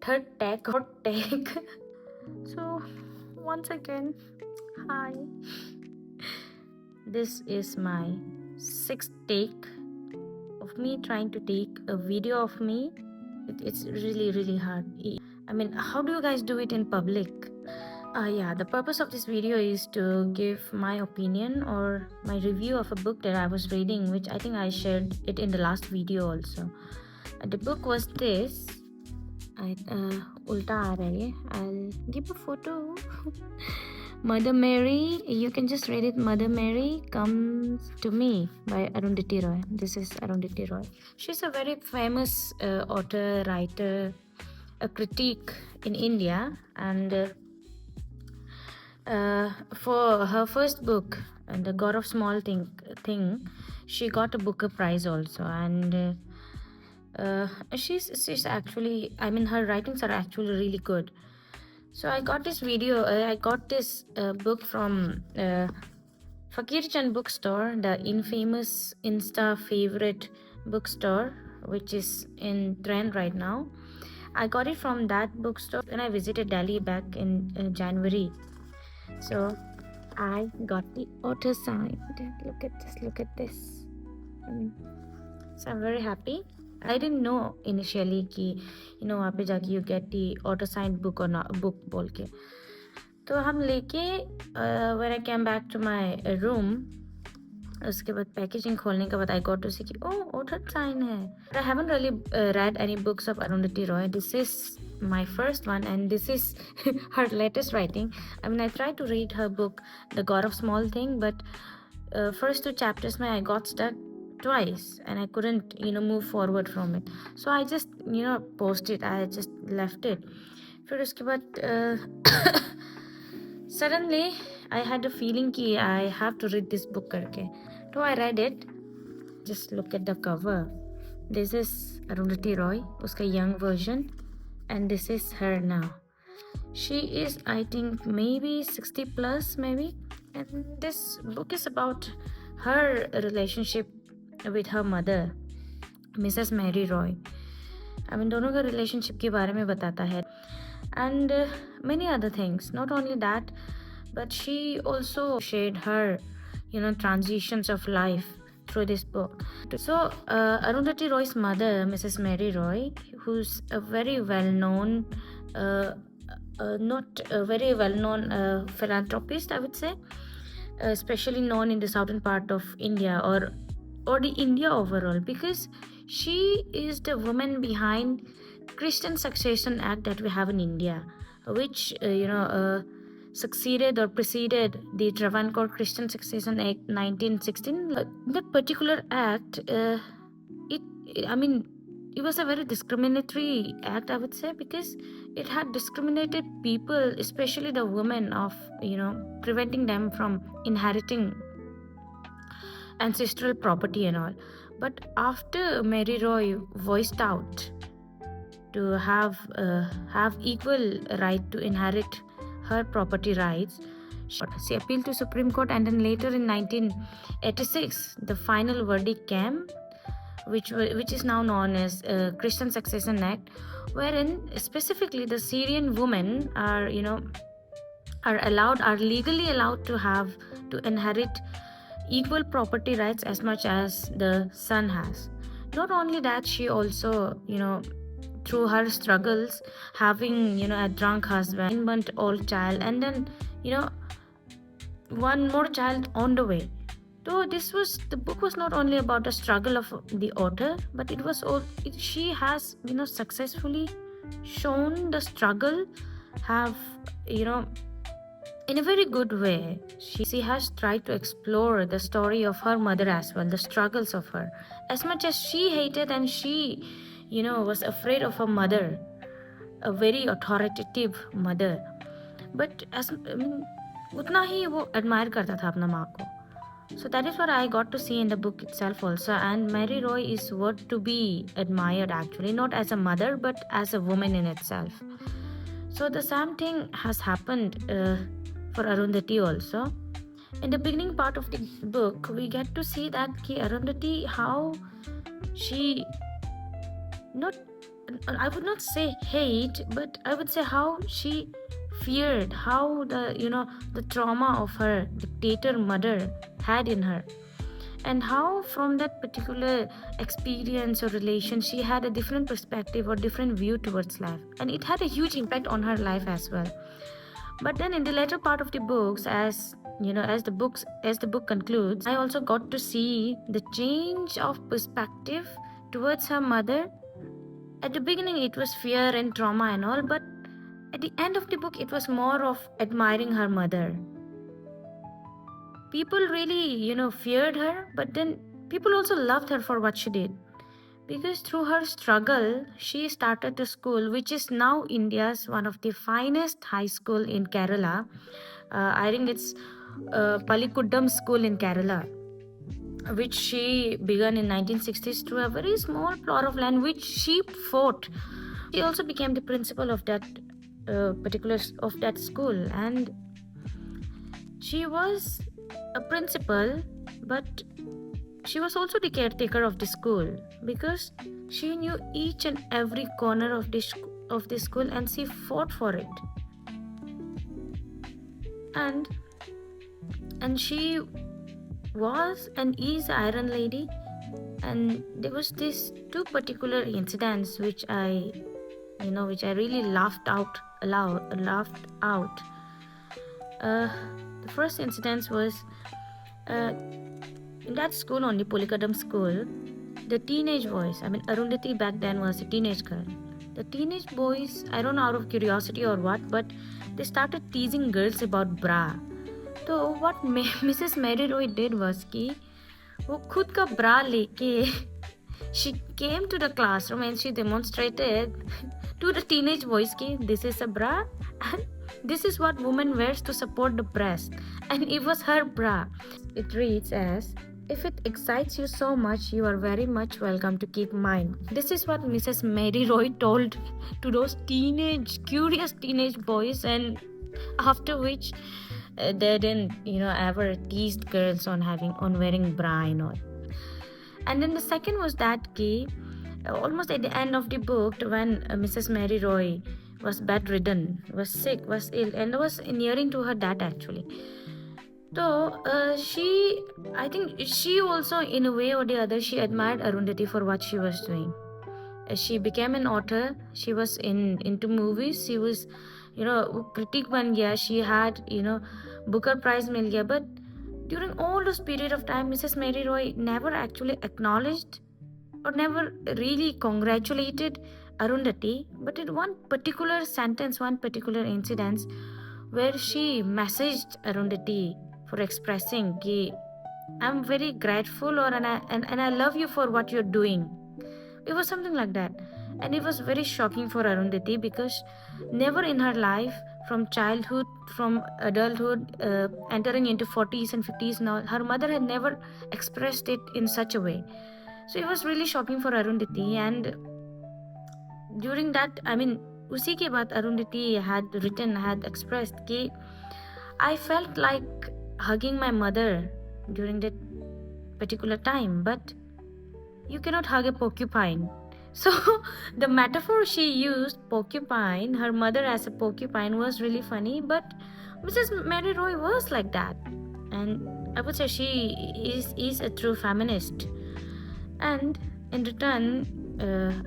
third take. So once again, hi. This is my sixth take of me trying to take a video of me. It's really hard. I mean, how do you guys do it in public? Yeah, the purpose of this video is to give my opinion or my review of a book that I was reading, which I think I shared it in the last video also. The book was this. Ulta aa rahi hai. I'll give a photo. Mother Mary, you can just read it. Mother Mary Comes to Me by Arundhati Roy. This is Arundhati Roy. She's a very famous author, writer, a critique in India, and for her first book, The God of Small Thing, she got a Booker Prize also, and she's actually, I mean, her writings are actually really good. So I got this book from Fakir Chand bookstore, the infamous Insta favorite bookstore, which is in trend right now. I got it from that bookstore when I visited Delhi back in January. So I got the author signed. Look at this. So I'm very happy. I didn't know initially कि वहाँ पे जाके you get the auto signed book or not book बोल के. तो हम लेके when I came back to my room, उसके बाद पैकेजिंग खोलने के बाद I got to see कि author sign है. I haven't really read any books of Arundhati Roy. This is my first one, and this is her latest writing. I mean, I tried to read her book, The God of Small Thing, but first two chapters में I got stuck twice and I couldn't move forward from it, so I just posted, I just left it. फिर उसके बाद suddenly I had a feeling कि I have to read this book करके, so I read it. Just look at the cover. This is Arundhati Roy, उसका young version, and this is her now. She is, I think, maybe 60 plus maybe, and this book is about her relationship with her mother, Mrs. Mary Roy. I mean, दोनों का relationship के बारे में बताता है, and many other things. Not only that, but she also shared her transitions of life through this book. So Arundhati Roy's mother, Mrs. Mary Roy, who's a very well-known not a very well-known philanthropist, I would say, especially known in the southern part of India or the India overall, because she is the woman behind Christian Succession Act that we have in India, which succeeded or preceded the Travancore Christian Succession Act 1916. That particular act, it was a very discriminatory act, I would say, because it had discriminated people, especially the women, of preventing them from inheriting ancestral property and all. But after Mary Roy voiced out to have equal right to inherit her property rights, she appealed to Supreme Court, and then later in 1986 the final verdict came, which is now known as Christian Succession Act, wherein specifically the Syrian women are legally allowed to inherit equal property rights as much as the son has. Not only that, she also through her struggles, having a drunk husband, 9-month-old child, and then one more child on the way. So the book was not only about the struggle of the author, but it was all she has successfully shown the struggle, have in a very good way. She has tried to explore the story of her mother as well, the struggles of her, as much as she hated and she was afraid of her mother, a very authoritative mother, but उतना ही वो admire करता था अपना माँ को. So that is what I got to see in the book itself also, and Mary Roy is worth to be admired, actually, not as a mother but as a woman in itself. So the same thing has happened for Arundhati also. In the beginning part of the book, we get to see that Arundhati, how she not I would not say hate, but I would say how she feared, how the trauma of her dictator mother had in her, and how from that particular experience or relation she had a different perspective or different view towards life, and it had a huge impact on her life as well. But then in the later part of the books, as the book concludes, I also got to see the change of perspective towards her mother. At the beginning it was fear and trauma and all, but at the end of the book it was more of admiring her mother. People really feared her, but then people also loved her for what she did, because through her struggle she started a school which is now India's one of the finest high school in Kerala. I think it's Palikuddam school in Kerala, which she began in 1960s through a very small plot of land which she fought. She also became the principal of that of that school, and she was a principal, but she was also the caretaker of the school, because she knew each and every corner of the school and she fought for it. And she was and is Iron Lady. And there was these two particular incidents which I really laughed out. The first incident was in that school only, Polikadam school, the teenage boys, Arundhati back then was a teenage girl. The teenage boys, I don't know out of curiosity or what, but they started teasing girls about bra. So what Mrs. Mary Roy did was कि वो खुद का bra लेके she came to the classroom and she demonstrated to the teenage boys कि this is a bra and this is what woman wears to support the breast, and it was her bra. It reads as, if it excites you so much, you are very much welcome to keep mine. This is what Mrs. Mary Roy told to those curious teenage boys, and after which they didn't ever teased girls on wearing bra and all. And then the second was that key, almost at the end of the book, when Mrs. Mary Roy was bedridden, was sick, was ill, and was nearing to her death actually. So I think she also, in a way or the other, she admired Arundhati for what she was doing. She became an author. She was into movies. She was, critic ban gaya. She had, Booker Prize mil gaya. But during all this period of time, Mrs. Mary Roy never actually acknowledged or never really congratulated Arundhati. But in one particular sentence, one particular incident, where she messaged Arundhati for expressing कि I'm very grateful and I love you for what you're doing. It was something like that, and it was very shocking for Arundhati, because never in her life, from childhood, from adulthood, entering into 40s and 50s now, her mother had never expressed it in such a way. So it was really shocking for Arundhati. And during that, उसी के बाद Arundhati had expressed कि I felt like hugging my mother during that particular time, but you cannot hug a porcupine. So the metaphor she used, porcupine, her mother as a porcupine, was really funny. But Mrs. Mary Roy was like that, and I would say she is a true feminist. And in return,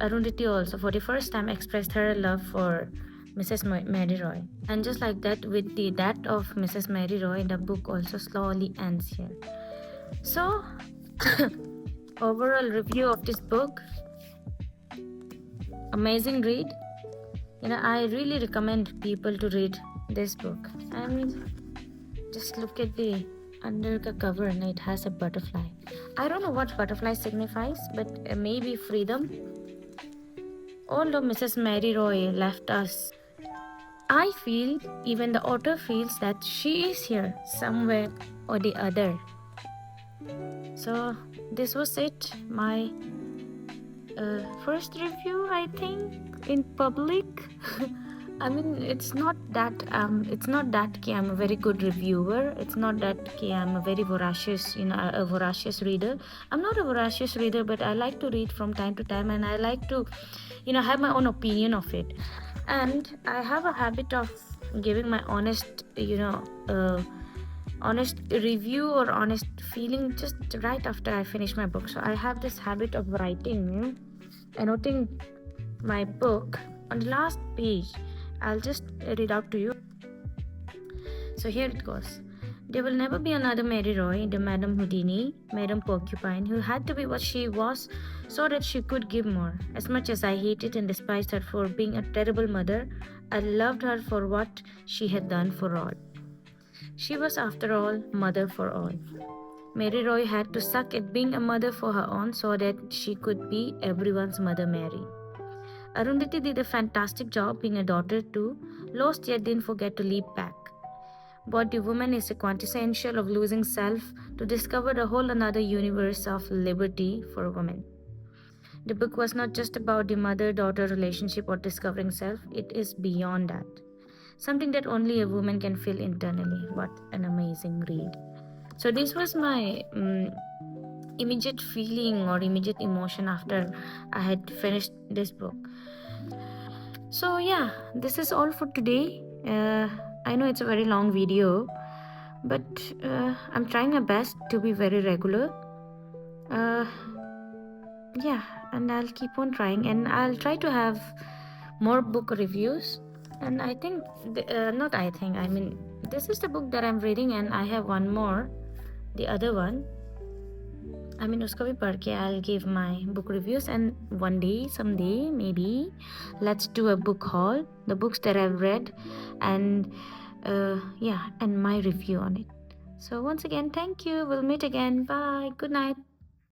Arundhati also for the first time expressed her love for Mrs. Mary Roy. And just like that, with the death of Mrs. Mary Roy, the book also slowly ends here. So overall review of this book, amazing read. I really recommend people to read this book. Just look at the under the cover, and it has a butterfly. I don't know what butterfly signifies, but maybe freedom. Although Mrs. Mary Roy left us, I feel, even the author feels, that she is here somewhere or the other. So this was it, my first review, I think, in public. It's not that I'm a very good reviewer. It's not that I'm a very voracious, a voracious reader. I'm not a voracious reader, but I like to read from time to time, and I like to, have my own opinion of it. And I have a habit of giving my honest honest review or honest feeling just right after I finish my book. So I have this habit of writing, annotating my book on the last page. I'll just read out to you. So here it goes. There will never be another Mary Roy, the Madame Houdini, Madame Porcupine, who had to be what she was so that she could give more. As much as I hated and despised her for being a terrible mother, I loved her for what she had done for all. She was, after all, mother for all. Mary Roy had to suck at being a mother for her own so that she could be everyone's Mother Mary. Arundhati did a fantastic job being a daughter too, lost yet didn't forget to leap back. Body Woman is a quintessential of losing self to discover a whole another universe of liberty for women. The book was not just about the mother-daughter relationship or discovering self, it is beyond that. Something that only a woman can feel internally. What an amazing read. So this was my immediate feeling or immediate emotion after I had finished this book. So yeah, this is all for today. I know it's a very long video, but I'm trying my best to be very regular. Yeah, and I'll keep on trying, and I'll try to have more book reviews. And I think I mean this is the book that I'm reading, and I have one more, the other one. I mean, usko bhi padh ke I'll give my book reviews, and one day, someday, maybe, let's do a book haul, the books that I've read, and and my review on it. So once again, thank you. We'll meet again. Bye. Good night.